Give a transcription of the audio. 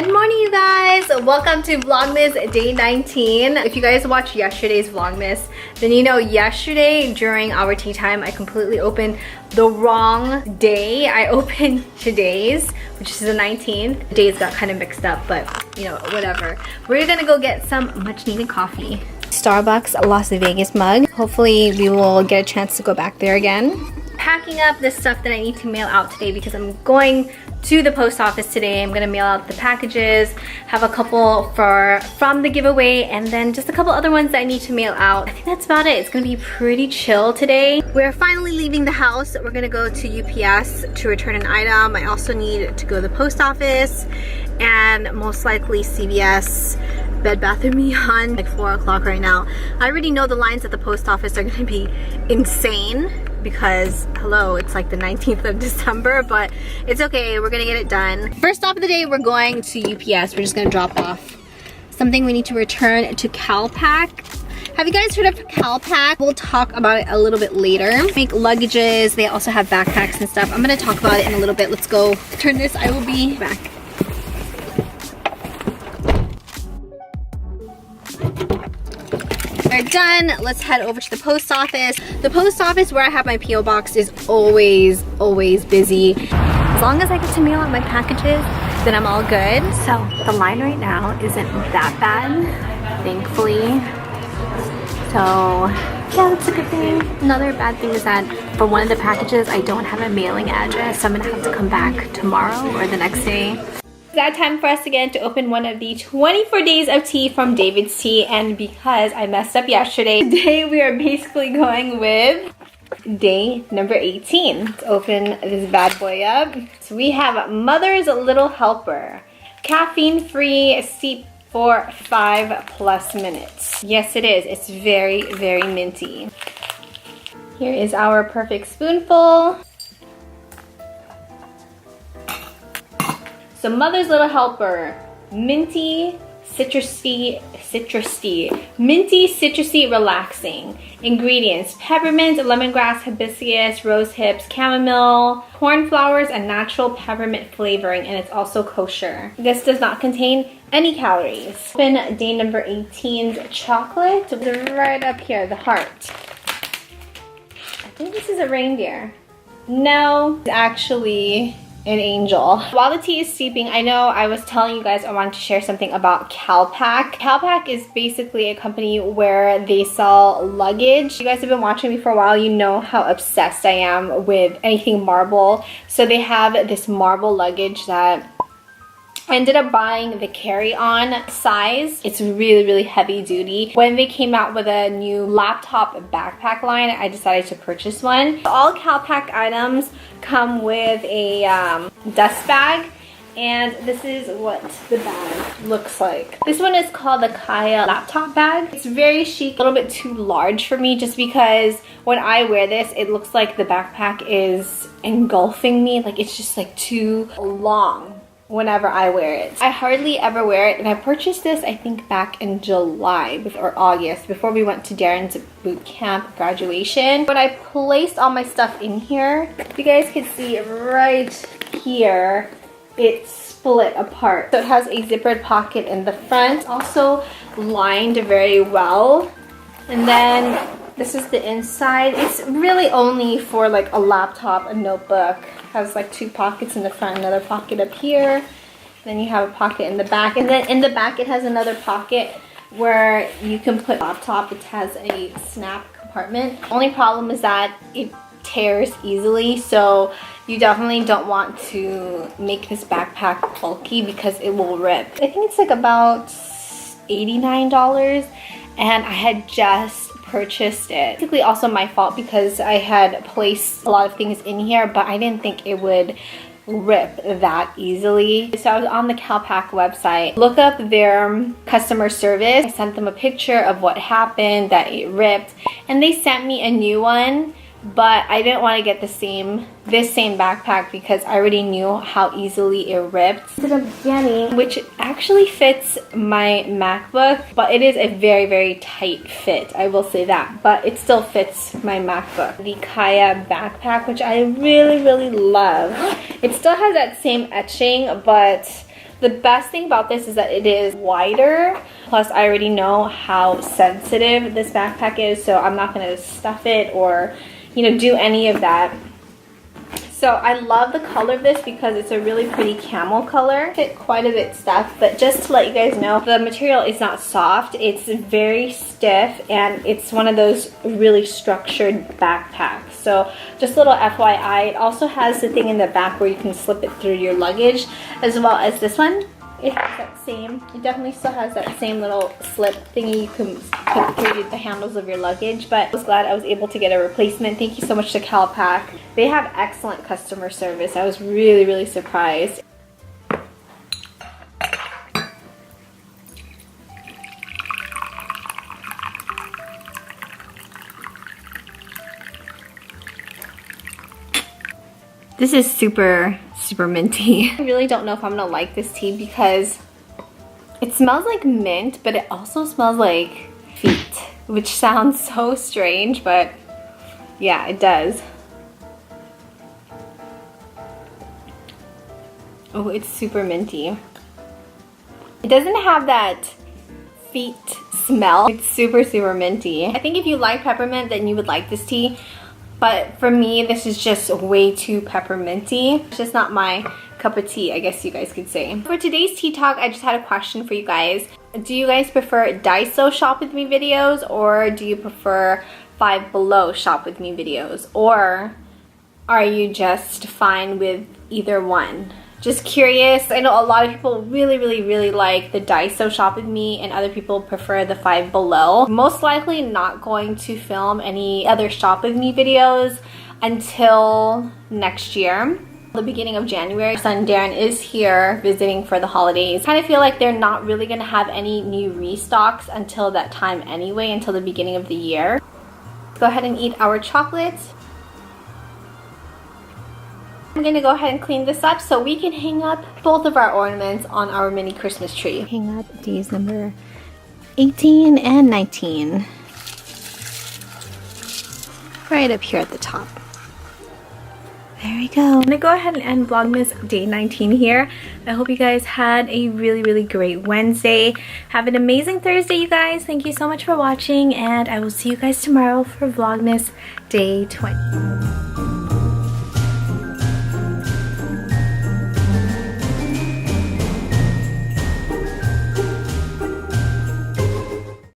Good morning, you guys. Welcome to Vlogmas day 19. If you guys watched yesterday's Vlogmas, then you know yesterday during our tea time, I completely opened the wrong day. I opened today's, which is the 19th. The days got kind of mixed up, but you know, whatever. We're gonna go get some much needed coffee. Starbucks Las Vegas mug. Hopefully we will get a chance to go back there again. Packing up the stuff that I need to mail out today because I'm going to the post office today. I'm gonna mail out the packages, have a couple from the giveaway, and then just a couple other ones that I need to mail out. I think that's about it. It's gonna be pretty chill today. We're finally leaving the house. We're gonna go to UPS to return an item. I also need to go to the post office and most likely CVS, Bed Bath & Beyond, like 4 o'clock right now. I already know the lines at the post office are gonna be insane because, hello, it's like the 19th of December, but it's okay, we're gonna get it done. First stop of the day, we're going to UPS. We're just gonna drop off something we need to return to CALPAK. Have you guys heard of CALPAK? We'll talk about it a little bit later. Make luggages, they also have backpacks and stuff. I'm gonna talk about it in a little bit. Let's go turn this, I will be back. We're done. Let's head over to the post office. The post office where I have my P.O. box is always busy. As long as I get to mail out my packages, then I'm all good. So the line right now isn't that bad, thankfully. So yeah, that's a good thing. Another bad thing is that for one of the packages, I don't have a mailing address, so I'm gonna have to come back tomorrow or the next day. It's that time for us again to open one of the 24 days of tea from David's Tea, and because I messed up yesterday, today we are basically going with day number 18. Let's open this bad boy up. So we have Mother's Little Helper. Caffeine free, steep for 5+ minutes. Yes, it is. It's very minty. Here is our perfect spoonful. So Mother's Little Helper, minty, citrusy, relaxing. Ingredients: peppermint, lemongrass, hibiscus, rose hips, chamomile, corn flowers, and natural peppermint flavoring, and it's also kosher. This does not contain any calories. Open day number 18's chocolate. Right up here, the heart. I think this is a reindeer. No, it's actually an angel. While the tea is steeping, I know I was telling you guys I wanted to share something about CALPAK. CALPAK is basically a company where they sell luggage. If you guys have been watching me for a while, you know how obsessed I am with anything marble. So they have this marble luggage that I ended up buying the carry-on size. It's really heavy duty. When they came out with a new laptop backpack line, I decided to purchase one. All CALPAK items come with a dust bag, and this is what the bag looks like. This one is called the Kaya laptop bag. It's very chic, a little bit too large for me just because when I wear this, it looks like the backpack is engulfing me. Like it's just like too long whenever I wear it. I hardly ever wear it, and I purchased this I think back in July or August before we went to Darren's boot camp graduation. When I placed all my stuff in here, you guys can see right here it's split apart. So it has a zippered pocket in the front, also lined very well, and then this is the inside. It's really only for like a laptop, a notebook. Has like 2 pockets in the front, another pocket up here. Then you have a pocket in the back, and then in the back it has another pocket where you can put laptop. It has a snap compartment. Only problem is that it tears easily, so you definitely don't want to make this backpack bulky because it will rip. I think it's like about $89, and I had just purchased it. Basically also my fault because I had placed a lot of things in here, but I didn't think it would rip that easily. So I was on the CALPAK website, look up their customer service. I sent them a picture of what happened, that it ripped, and they sent me a new one. But I didn't want to get this same backpack because I already knew how easily it ripped. Instead of getting, which actually fits my MacBook, but it is a very tight fit, I will say that, but it still fits my MacBook. The Kaya backpack, which I really love. It still has that same etching, but The best thing about this is that it is wider. Plus, I already know how sensitive this backpack is, so I'm not gonna stuff it or, you know, do any of that. So I love the color of this because it's a really pretty camel color. Fit quite a bit stuffed, but just to let you guys know, the material is not soft. It's very stiff, and it's one of those really structured backpacks. So just a little FYI, it also has the thing in the back where you can slip it through your luggage, as well as this one. It has that same, it definitely still has that same little slip thingy you can put through the handles of your luggage, but I was glad I was able to get a replacement. Thank you so much to CALPAK. They have excellent customer service. I was really, really surprised. This is super minty. I really don't know if I'm gonna like this tea because it smells like mint, but it also smells like feet, which sounds so strange, but yeah, it does. Oh, it's super minty. It doesn't have that feet smell. It's super minty. I think if you like peppermint, then you would like this tea. But for me, this is just way too pepperminty. It's just not my cup of tea, I guess you guys could say. For today's tea talk, I just had a question for you guys. Do you guys prefer Daiso shop with me videos, or do you prefer Five Below shop with me videos? Or are you just fine with either one? Just curious. I know a lot of people really like the Daiso shop with me, and other people prefer the Five Below. Most likely not going to film any other shop with me videos until next year. The beginning of January. My son Darren is here visiting for the holidays. Kind of feel like they're not really gonna have any new restocks until that time anyway, until the beginning of the year. Let's go ahead and eat our chocolates. I'm gonna go ahead and clean this up so we can hang up both of our ornaments on our mini Christmas tree. Hang up these number 18 and 19. Right up here at the top. There we go. I'm gonna go ahead and end Vlogmas day 19 here. I hope you guys had a really great Wednesday. Have an amazing Thursday, you guys. Thank you so much for watching, and I will see you guys tomorrow for Vlogmas day 20.